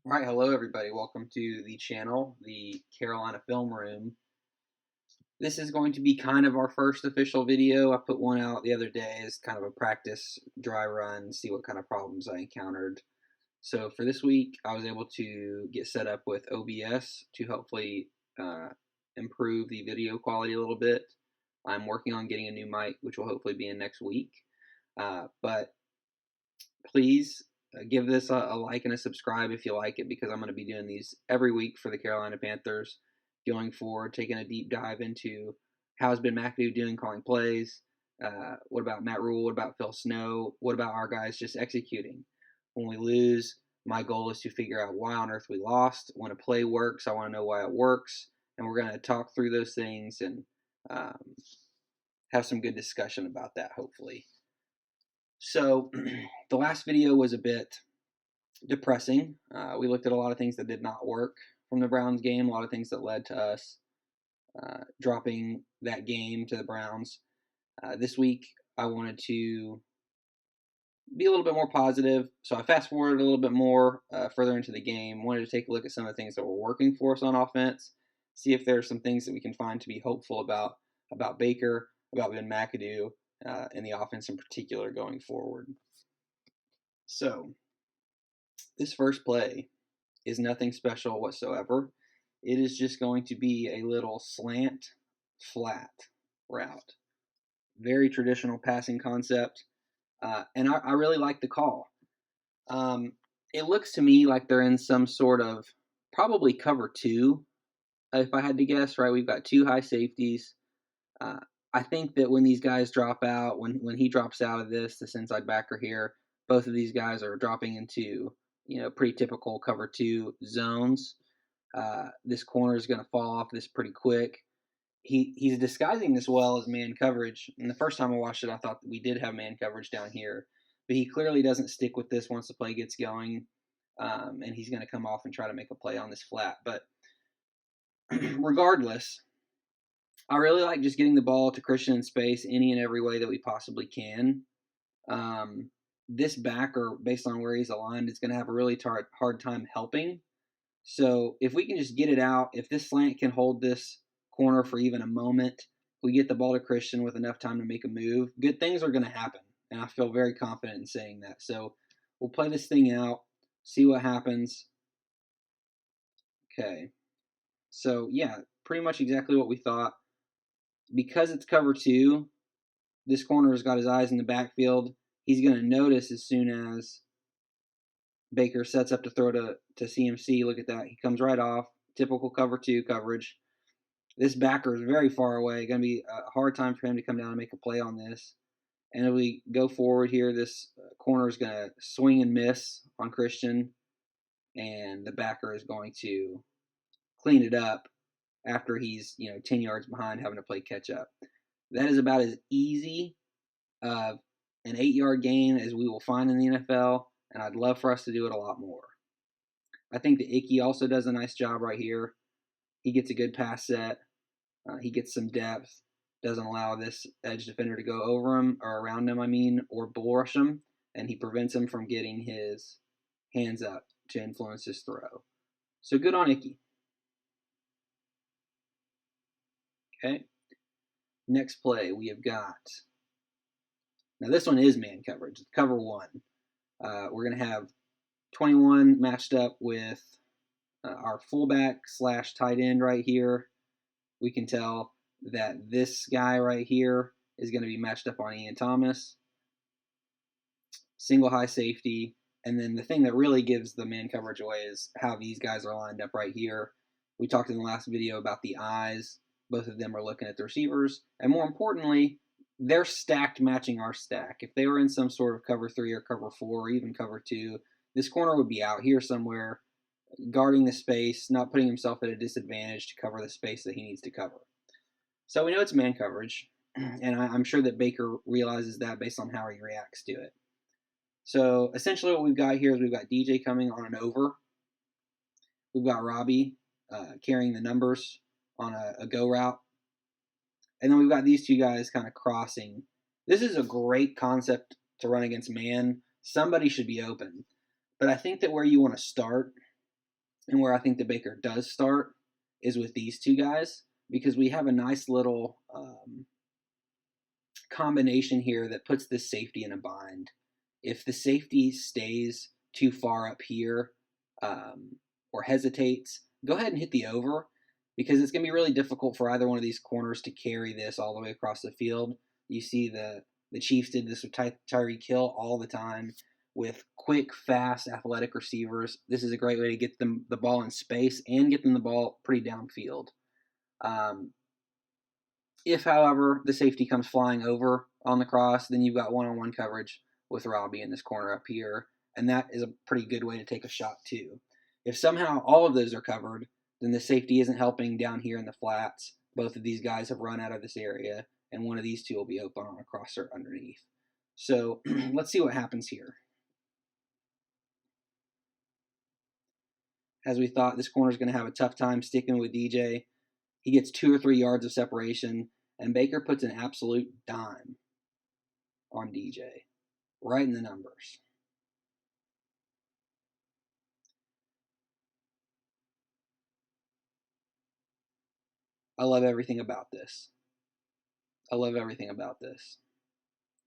All right, hello everybody. Welcome to the channel, the Carolina Film Room. This is going to be kind of our first official video. I put one out the other day as kind of a practice dry run, see what kind of problems I encountered. So for this week, I was able to get set up with OBS to hopefully improve the video quality a little bit. I'm working on getting a new mic, which will hopefully be in next week. But please give this a like and a subscribe if you like it, because I'm going to be doing these every week for the Carolina Panthers going forward, taking a deep dive into how's Ben McAdoo doing calling plays, what about Matt Rule, what about Phil Snow, what about our guys just executing. When we lose, my goal is to figure out why on earth we lost. When a play works, I want to know why it works, and we're going to talk through those things and have some good discussion about that, hopefully. So the last video was a bit depressing. We looked at a lot of things that did not work from the Browns game, a lot of things that led to us dropping that game to the Browns. This week, I wanted to be a little bit more positive, so I fast forwarded a little bit more further into the game. Wanted to take a look at some of the things that were working for us on offense, see if there are some things that we can find to be hopeful about Baker, about Ben McAdoo, and the offense in particular going forward. So this first play is nothing special whatsoever. It is just going to be a little slant flat route. Very traditional passing concept, and I really like the call. It looks to me like they're in some sort of probably cover two, if I had to guess, right? We've got two high safeties. I think that when these guys drop out, when he drops out of this inside backer here, both of these guys are dropping into pretty typical cover two zones. This corner is going to fall off this pretty quick. He's disguising this well as man coverage. And the first time I watched it, I thought that we did have man coverage down here, but he clearly doesn't stick with this once the play gets going, and he's going to come off and try to make a play on this flat. But regardless, I really like just getting the ball to Christian in space any and every way that we possibly can. This backer, based on where he's aligned, is going to have a really hard time helping. So if we can just get it out, if this slant can hold this corner for even a moment, we get the ball to Christian with enough time to make a move, good things are going to happen. And I feel very confident in saying that. So we'll play this thing out, see what happens. Okay. So, yeah, pretty much exactly what we thought. Because it's cover two, this corner has got his eyes in the backfield. He's going to notice as soon as Baker sets up to throw to CMC. Look at that. He comes right off. Typical cover two coverage. This backer is very far away. Going to be a hard time for him to come down and make a play on this. And if we go forward here, this corner is going to swing and miss on Christian. And the backer is going to clean it up after he's 10 yards behind, having to play catch up. That is about as easy of an 8-yard gain as we will find in the NFL, and I'd love for us to do it a lot more. I think that Icky also does a nice job right here. He gets a good pass set. He gets some depth. Doesn't allow this edge defender to go over him, or around him, or bull rush him, and he prevents him from getting his hands up to influence his throw. So good on Icky. Okay. Next play we have got. Now this one is man coverage. Cover one. We're going to have 21 matched up with our fullback / tight end right here. We can tell that this guy right here is going to be matched up on Ian Thomas. Single high safety. And then the thing that really gives the man coverage away is how these guys are lined up right here. We talked in the last video about the eyes. Both of them are looking at the receivers. And more importantly, they're stacked matching our stack. If they were in some sort of cover 3 or cover 4 or even cover 2, this corner would be out here somewhere, guarding the space, not putting himself at a disadvantage to cover the space that he needs to cover. So we know it's man coverage, and I'm sure that Baker realizes that based on how he reacts to it. So essentially what we've got here is we've got DJ coming on an over. We've got Robbie carrying the numbers on a go route. And then we've got these two guys kind of crossing. This is a great concept to run against man. Somebody should be open. But I think that where you want to start and where I think the Baker does start is with these two guys, because we have a nice little combination here that puts this safety in a bind. If the safety stays too far up here or hesitates, go ahead and hit the over, because it's going to be really difficult for either one of these corners to carry this all the way across the field. You see the Chiefs did this with Tyreek Hill all the time with quick, fast, athletic receivers. This is a great way to get them the ball in space and get them the ball pretty downfield. If, however, the safety comes flying over on the cross, then you've got one-on-one coverage with Robbie in this corner up here, and that is a pretty good way to take a shot too. If somehow all of those are covered, then the safety isn't helping down here in the flats. Both of these guys have run out of this area, and one of these two will be open on a crosser underneath. So let's see what happens here. As we thought, this corner is going to have a tough time sticking with DJ. He gets 2 or 3 yards of separation, and Baker puts an absolute dime on DJ, right in the numbers. I love everything about this. I love everything about this.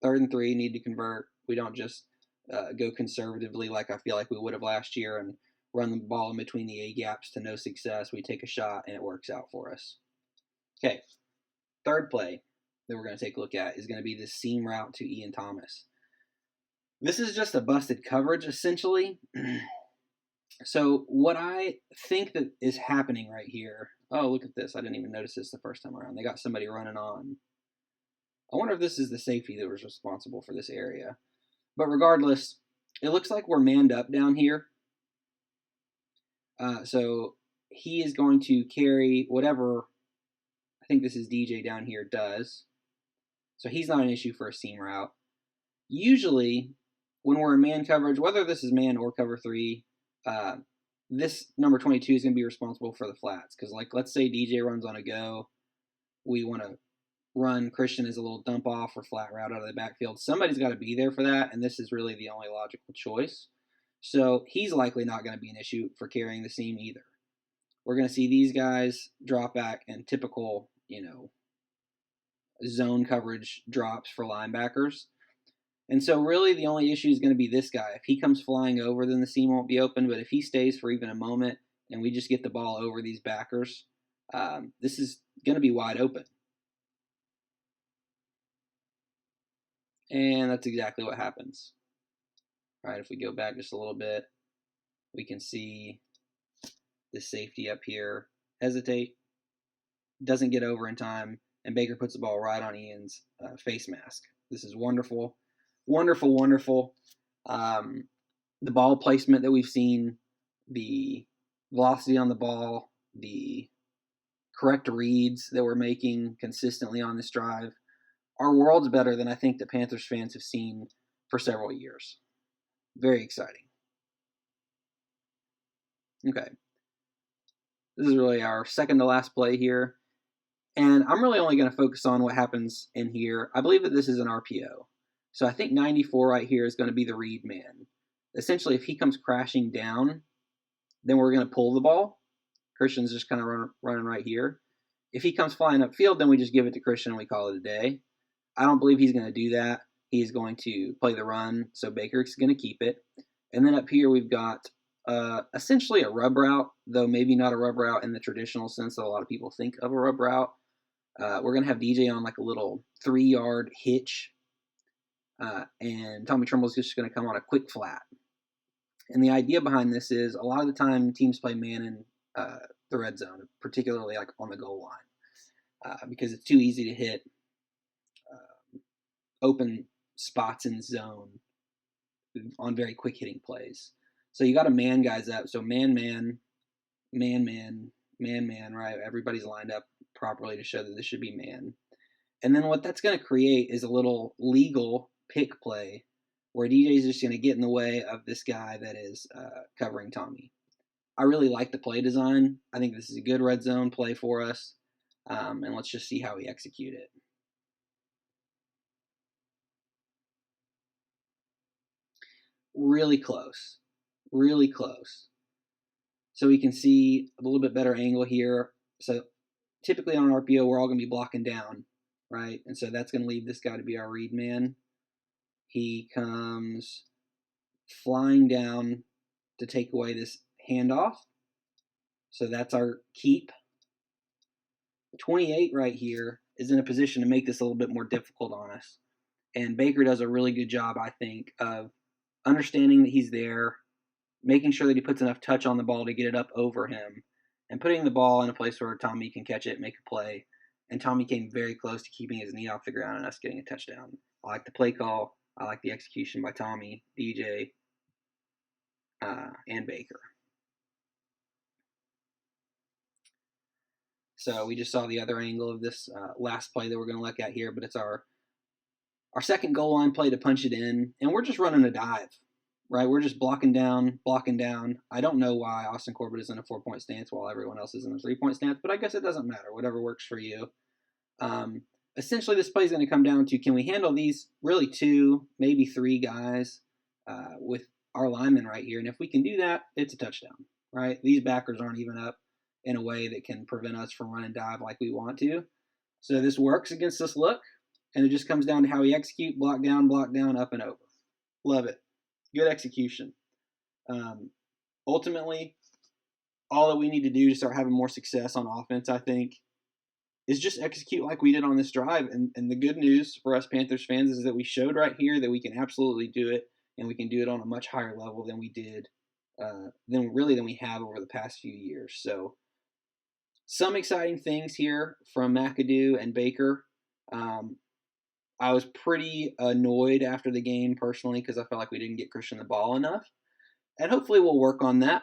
3rd and 3, need to convert. We don't just go conservatively like I feel like we would have last year and run the ball in between the A gaps to no success. We take a shot and it works out for us. Okay, 3rd play that we're going to take a look at is going to be this seam route to Ian Thomas. This is just a busted coverage, essentially. So what I think that is happening right here, oh, look at this. I didn't even notice this the first time around. They got somebody running on. I wonder if this is the safety that was responsible for this area. But regardless, it looks like we're manned up down here. So he is going to carry whatever, I think this is DJ down here, does. So he's not an issue for a seam route. Usually, when we're in man coverage, whether this is man or cover 3, this number 22 is going to be responsible for the flats. Because, like, let's say DJ runs on a go. We want to run Christian as a little dump off or flat route out of the backfield. Somebody's got to be there for that, and this is really the only logical choice. So he's likely not going to be an issue for carrying the seam either. We're going to see these guys drop back in typical, zone coverage drops for linebackers. And so really the only issue is going to be this guy. If he comes flying over, then the seam won't be open. But if he stays for even a moment and we just get the ball over these backers, this is going to be wide open. And that's exactly what happens. All right, if we go back just a little bit, we can see the safety up here hesitate, doesn't get over in time, and Baker puts the ball right on Ian's face mask. This is wonderful. Wonderful, wonderful. The ball placement that we've seen, the velocity on the ball, the correct reads that we're making consistently on this drive are worlds better than I think the Panthers fans have seen for several years. Very exciting. Okay. This is really our second to last play here. And I'm really only going to focus on what happens in here. I believe that this is an RPO. So I think 94 right here is going to be the read man. Essentially, if he comes crashing down, then we're going to pull the ball. Christian's just kind of running right here. If he comes flying upfield, then we just give it to Christian and we call it a day. I don't believe he's going to do that. He's going to play the run, so Baker's going to keep it. And then up here we've got essentially a rub route, though maybe not a rub route in the traditional sense that a lot of people think of a rub route. We're going to have DJ on like a little 3-yard hitch, and Tommy Tremble's just going to come on a quick flat. And the idea behind this is a lot of the time teams play man in the red zone, particularly like on the goal line, because it's too easy to hit open spots in zone on very quick hitting plays. So you got to man guys up. So man, right? Everybody's lined up properly to show that this should be man. And then what that's going to create is a little legal pick play where DJ's just going to get in the way of this guy that is covering Tommy. I really like the play design. I think this is a good red zone play for us. And let's just see how we execute it. Really close. Really close. So we can see a little bit better angle here. So typically on an RPO, we're all going to be blocking down, right? And so that's going to leave this guy to be our read man. He comes flying down to take away this handoff. So that's our keep. 28 right here is in a position to make this a little bit more difficult on us. And Baker does a really good job, I think, of understanding that he's there, making sure that he puts enough touch on the ball to get it up over him, and putting the ball in a place where Tommy can catch it, make a play. And Tommy came very close to keeping his knee off the ground and us getting a touchdown. I like the play call. I like the execution by Tommy, DJ, and Baker. So we just saw the other angle of this last play that we're going to look at here, but it's our second goal line play to punch it in, and we're just running a dive, right? We're just blocking down. I don't know why Austin Corbett is in a 4-point stance while everyone else is in a 3-point stance, but I guess it doesn't matter. Whatever works for you. Essentially, this play is going to come down to, can we handle these really 2, maybe 3 guys with our linemen right here? And if we can do that, it's a touchdown, right? These backers aren't even up in a way that can prevent us from running dive like we want to. So this works against this look, and it just comes down to how we execute: block down, up and over. Love it. Good execution. Ultimately, all that we need to do to start having more success on offense, I think, is just execute like we did on this drive. And the good news for us Panthers fans is that we showed right here that we can absolutely do it, and we can do it on a much higher level than we did, than we have over the past few years. So some exciting things here from McAdoo and Baker. I was pretty annoyed after the game personally because I felt like we didn't get Christian the ball enough. And hopefully we'll work on that.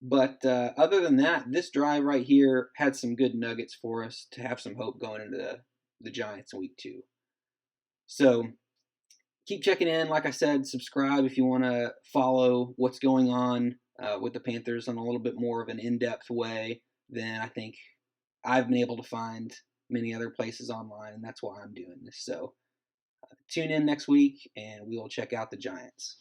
But other than that, this drive right here had some good nuggets for us to have some hope going into the Giants in week 2. So keep checking in. Like I said, subscribe if you want to follow what's going on with the Panthers in a little bit more of an in-depth way than I think I've been able to find many other places online, and that's why I'm doing this. So tune in next week, and we will check out the Giants.